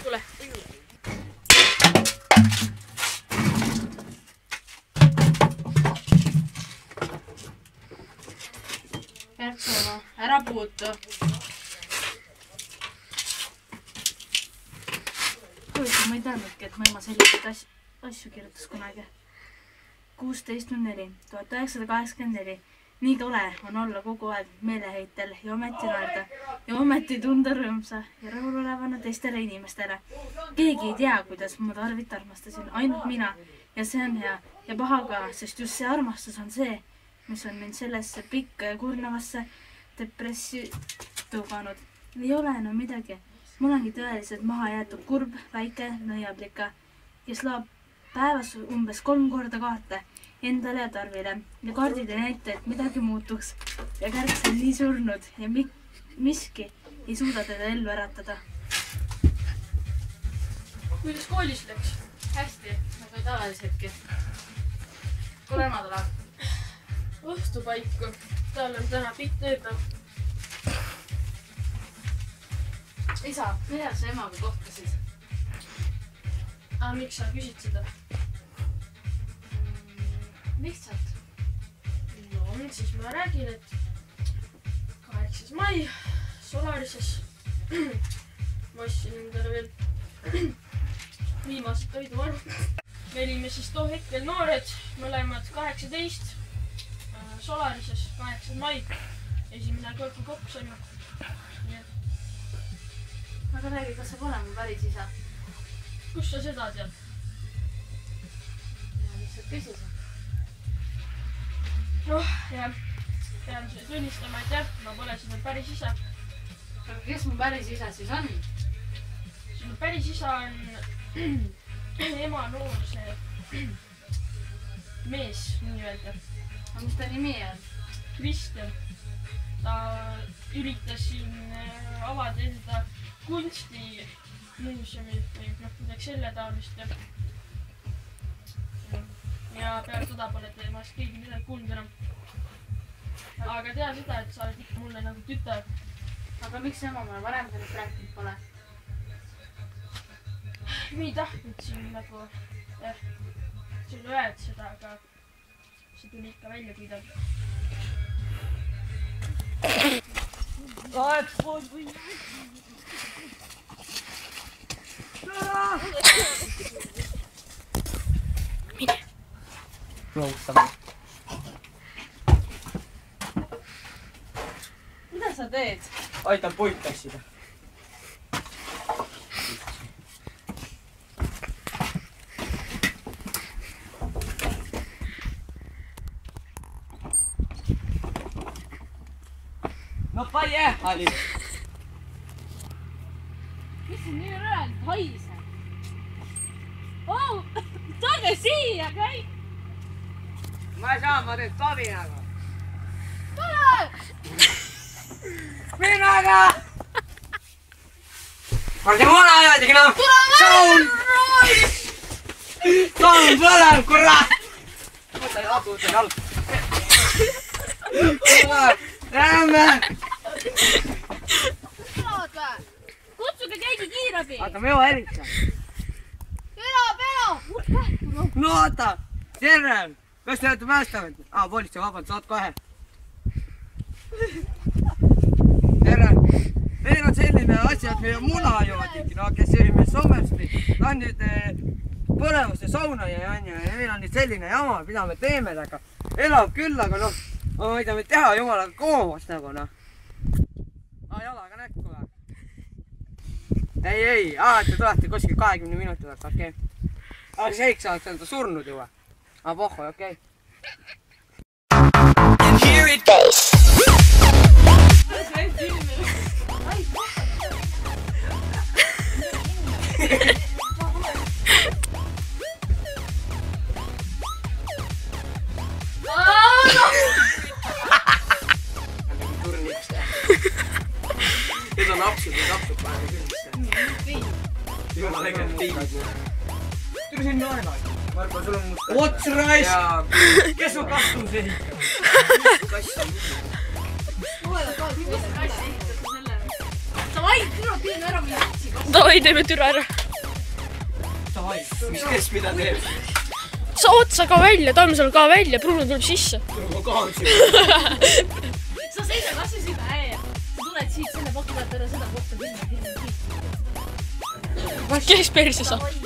Tule. Järksova, ära puutu. Kuigi ma ei teadnudki, et mu ema selliseid asju kirjutas kunagi. 16.04.1984. Nii tore on olla kogu aeg meeleheitel ja ometi naerda ja ometi tunda rõõmsa ja rahulolevana teistele inimestele. Keegi ei tea, kuidas ma Tarvit armastasin, ainult mina. Ja see on hea ja paha ka, sest just see armastus on see, mis on mind sellesse pikka ja kurnavasse depressi tuganud. Ei ole enam midagi. Mul ongi tõeliselt maha jäetud kurb, väike nõiablika, kes laab päevas umbes 3 korda kaarte endale ja Tarvile ja kaardid ei näita, et midagi muutuks ja Kärks on nii surnud ja miski ei suuda teda ellu äratada. Kuidas koolis läks? Hästi, nagu tavaliseltki. Kuule ema tuleb. Õhtupaiku. Tal on täna pikk tööpäev. Isa, millal sa emaga kohtasid? Miks sa küsid seda? Lihtsalt. No, siis ma räägin, et 8. mai Solarises ma ostsin endale veel viimased toiduvarud. Me olime siis too hetkel noored, mõlemad 18 Solarises 8. mai. Esimene kord kokku saime. Aga räägi, kas sa pole mu päris isa? Kus sa seda tead? Ma lihtsalt küsisin. Noh, jah. Pean sulle tunnistama, et jah, ma pole sinu päris isa. Aga kes mu päris isa siis on? Sinu päris isa on ema noor see mees, nii öelda. Aga mis ta nimi on? Kristjan. Ta üritas siin avada enda kunstimuuseumi või midagi selle taolist. Ja peale seda pole temast keegi midagi kuulnud enam. Aga tea seda, et sa oled ikka mulle nagu tütar. Aga miks ema mulle varem sellest rääkinud pole? Me ei tahtnud siin nagu sulle öelda seda, aga see tuli ikka välja kuidagi. 8 pool või... Mine. Lootame. Mida sa teed? Aitan puid tassida. No поехали! Mis on nii rõõmalt haiseb? Oh, tulge siia kõik! Ma ei saa, ma teen Tavinaga. Tule! Minaga! Olge vana ajadigi noh! Saun! Saun põlev, kurat! Võta jalgu, võta jalgu! Lähme! Kutsuge keegi kiirabi! Aga me juba helitsame. Pelo! No oota! Terve! Kas te olete päästavat? Politsei vabalt, saad kohe. Terve! Meil on selline asi, et meie muna joodigi, kes oli meil Sommesti. Ta on nüüd põlevuste saunaja ja meil on nüüd selline jama, mida me teeme, aga elab küll, aga noh, ma ei tea, me teha jumalaga koomast nagu noh. Jalaga näkku või? Ei, te tulete kuskil 20 minuti võtta, okei. Aga see eiks saaks öelda surnud juba. Pohhoi, okei. And here it goes! Need on apsud päeva künnisse. Jumala äge tiivad. Tule siin naenaid. Marko, sul on musta. Ots raisk! Kes on kastus ehitab? Kass on musta. Davai, teeme türa ära. Mis kes mida teeb? Sa otsa ka välja, Tammsalu ka välja, Bruno tuleb sisse. Ma kahan siin. Sa seisa kassi sinna äär. Sa tuled siit selle paku pealt ära seda kohta. Kes perse saab?